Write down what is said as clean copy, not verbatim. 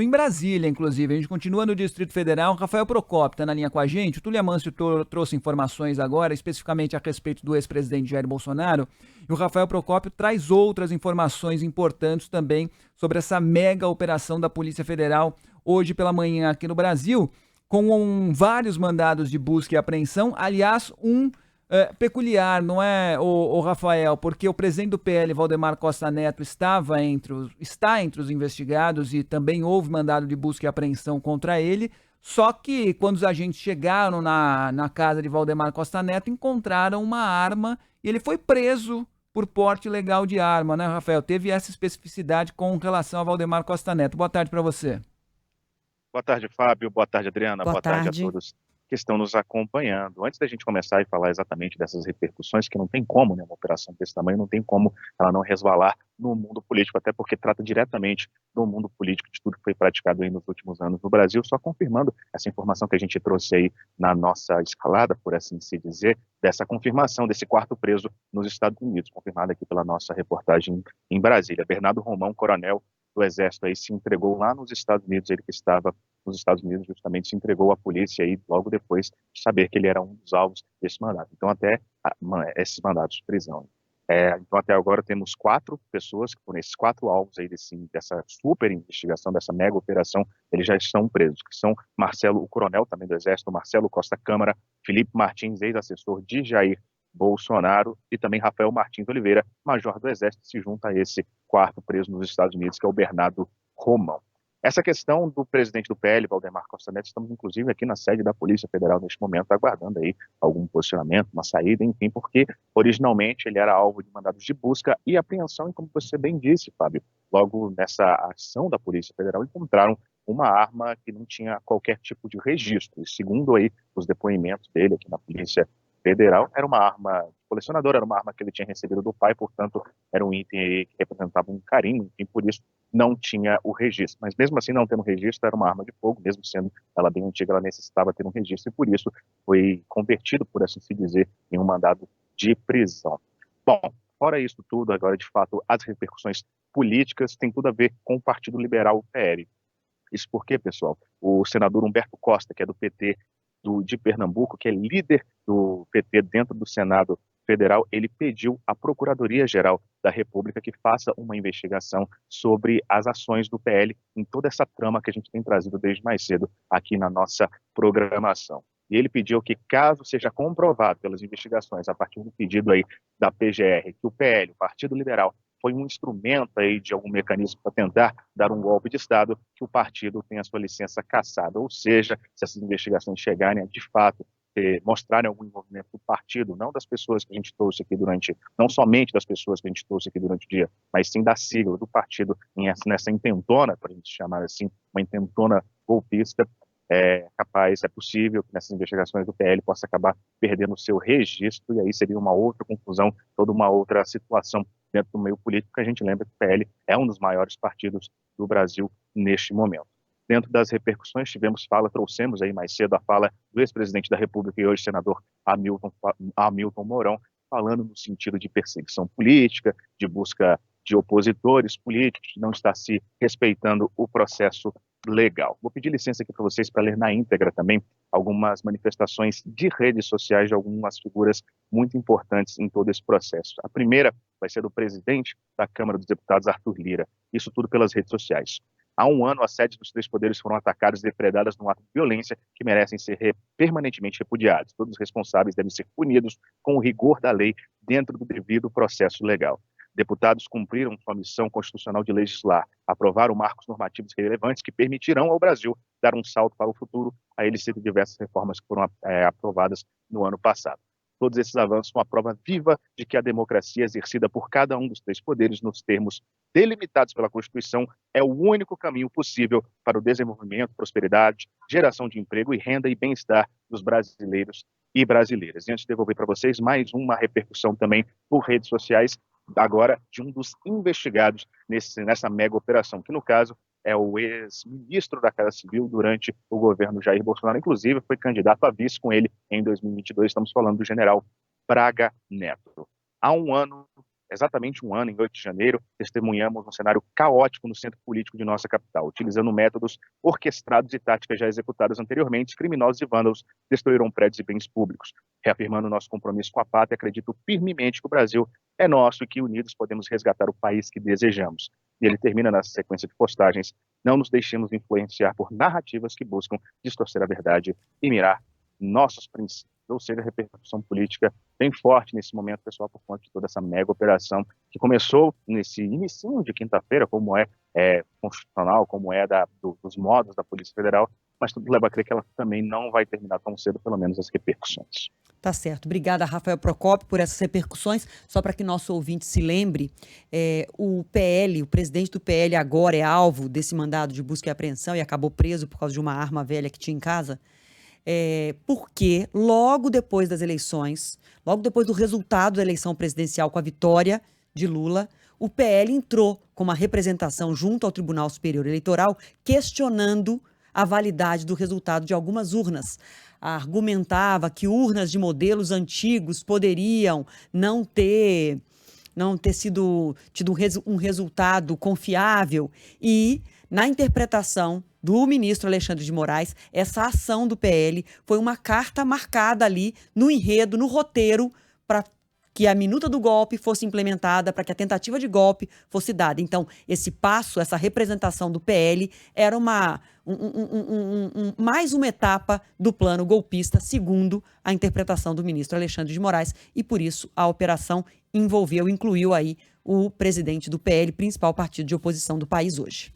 em Brasília, inclusive. A gente continua no Distrito Federal. Rafael Procópio está na linha com a gente. O Túlio Amâncio trouxe informações agora, especificamente a respeito do ex-presidente Jair Bolsonaro. E o Rafael Procópio traz outras informações importantes também sobre essa mega operação da Polícia Federal hoje pela manhã aqui no Brasil, com vários mandados de busca e apreensão. Aliás, peculiar, não é, o Rafael? Porque o presidente do PL, Valdemar Costa Neto, está entre os investigados e também houve mandado de busca e apreensão contra ele. Só que quando os agentes chegaram na casa de Valdemar Costa Neto, encontraram uma arma e ele foi preso por porte ilegal de arma, né, Rafael? Teve essa especificidade com relação a Valdemar Costa Neto. Boa tarde para você. Boa tarde, Fábio. Boa tarde, Adriana. Boa Boa tarde a tarde. todos que estão nos acompanhando. Antes da gente começar e falar exatamente dessas repercussões, que não tem como, né, uma operação desse tamanho, não tem como ela não resvalar no mundo político, até porque trata diretamente do mundo político, de tudo que foi praticado aí nos últimos anos no Brasil, só confirmando essa informação que a gente trouxe aí na nossa escalada, por assim se dizer, dessa confirmação desse quarto preso nos Estados Unidos, confirmada aqui pela nossa reportagem em Brasília. Bernardo Romão, coronel do Exército, aí se entregou lá nos Estados Unidos, ele que estava nos Estados Unidos justamente se entregou à polícia aí logo depois de saber que ele era um dos alvos desse mandato. Então esses mandatos de prisão. Então até agora temos 4 pessoas que foram esses 4 alvos aí dessa super investigação, dessa mega operação, eles já estão presos, que são Marcelo, o coronel também do Exército, Marcelo Costa Câmara, Felipe Martins, ex-assessor de Jair Bolsonaro, e também Rafael Martins Oliveira, major do Exército, se junta a esse quarto preso nos Estados Unidos, que é o Bernardo Romão. Essa questão do presidente do PL, Valdemar Costa Neto, estamos inclusive aqui na sede da Polícia Federal neste momento, aguardando aí algum posicionamento, uma saída, enfim, porque originalmente ele era alvo de mandados de busca e apreensão, e como você bem disse, Fábio, logo nessa ação da Polícia Federal encontraram uma arma que não tinha qualquer tipo de registro, e segundo aí os depoimentos dele aqui na Polícia Federal, era uma arma colecionadora, era uma arma que ele tinha recebido do pai, portanto, era um item aí que representava um carinho, enfim, por isso não tinha o registro. Mas mesmo assim, não tendo registro, era uma arma de fogo, mesmo sendo ela bem antiga, ela necessitava ter um registro, e por isso foi convertido, por assim se dizer, em um mandado de prisão. Bom, fora isso tudo, agora, de fato, as repercussões políticas têm tudo a ver com o Partido Liberal, o PL. Isso porque, pessoal, o senador Humberto Costa, que é do PT de Pernambuco, que é líder do PT dentro do Senado Federal, ele pediu à Procuradoria-Geral da República que faça uma investigação sobre as ações do PL em toda essa trama que a gente tem trazido desde mais cedo aqui na nossa programação. E ele pediu que, caso seja comprovado pelas investigações, a partir do pedido aí da PGR, que o PL, o Partido Liberal, foi um instrumento aí de algum mecanismo para tentar dar um golpe de Estado, que o partido tenha a sua licença cassada. Ou seja, se essas investigações chegarem a, de fato, mostrarem algum envolvimento do partido, não das pessoas que a gente trouxe aqui não somente das pessoas que a gente trouxe aqui durante o dia, mas sim da sigla do partido nessa intentona, para a gente chamar assim, uma intentona golpista, é possível que nessas investigações do PL possa acabar perdendo o seu registro, e aí seria uma outra confusão, toda uma outra situação dentro do meio político, que a gente lembra que o PL é um dos maiores partidos do Brasil neste momento. Dentro das repercussões, trouxemos aí mais cedo a fala do ex-presidente da República e hoje senador Hamilton Mourão, falando no sentido de perseguição política, de busca de opositores políticos, de não estar se respeitando o processo legal. Vou pedir licença aqui para vocês para ler na íntegra também algumas manifestações de redes sociais de algumas figuras muito importantes em todo esse processo. A primeira vai ser do presidente da Câmara dos Deputados, Arthur Lira. Isso tudo pelas redes sociais. Há um ano, as sedes dos 3 poderes foram atacadas e depredadas num ato de violência que merecem ser permanentemente repudiados. Todos os responsáveis devem ser punidos com o rigor da lei dentro do devido processo legal. Deputados cumpriram sua missão constitucional de legislar, aprovaram marcos normativos relevantes que permitirão ao Brasil dar um salto para o futuro. A ele citam diversas reformas que foram aprovadas no ano passado. Todos esses avanços são a prova viva de que a democracia exercida por cada um dos 3 poderes nos termos delimitados pela Constituição é o único caminho possível para o desenvolvimento, prosperidade, geração de emprego e renda e bem-estar dos brasileiros e brasileiras. E antes de devolver para vocês mais uma repercussão também por redes sociais, agora de um dos investigados nessa mega operação, que no caso é o ex-ministro da Casa Civil durante o governo Jair Bolsonaro, inclusive foi candidato a vice com ele em 2022, estamos falando do general Braga Neto. Há um ano, exatamente um ano, em 8 de janeiro, testemunhamos um cenário caótico no centro político de nossa capital. Utilizando métodos orquestrados e táticas já executadas anteriormente, criminosos e vândalos destruíram prédios e bens públicos. Reafirmando nosso compromisso com a pátria, acredito firmemente que o Brasil é nosso e que unidos podemos resgatar o país que desejamos. E ele termina nessa sequência de postagens: não nos deixemos influenciar por narrativas que buscam distorcer a verdade e mirar nossos princípios. Ou seja, a repercussão política bem forte nesse momento, pessoal, por conta de toda essa mega operação que começou nesse inicinho de quinta-feira, como é constitucional, como é dos modos da Polícia Federal, mas tudo leva a crer que ela também não vai terminar tão cedo, pelo menos as repercussões. Tá certo. Obrigada, Rafael Procópio, por essas repercussões. Só para que nosso ouvinte se lembre, o presidente do PL agora é alvo desse mandado de busca e apreensão e acabou preso por causa de uma arma velha que tinha em casa, porque logo depois das eleições, logo depois do resultado da eleição presidencial com a vitória de Lula, o PL entrou com uma representação junto ao Tribunal Superior Eleitoral questionando a validade do resultado de algumas urnas. Argumentava que urnas de modelos antigos poderiam não ter tido um resultado confiável e, na interpretação do ministro Alexandre de Moraes, essa ação do PL foi uma carta marcada ali no enredo, no roteiro, para que a minuta do golpe fosse implementada, para que a tentativa de golpe fosse dada. Então, esse passo, essa representação do PL era mais uma etapa do plano golpista, segundo a interpretação do ministro Alexandre de Moraes, e por isso a operação incluiu aí o presidente do PL, principal partido de oposição do país hoje.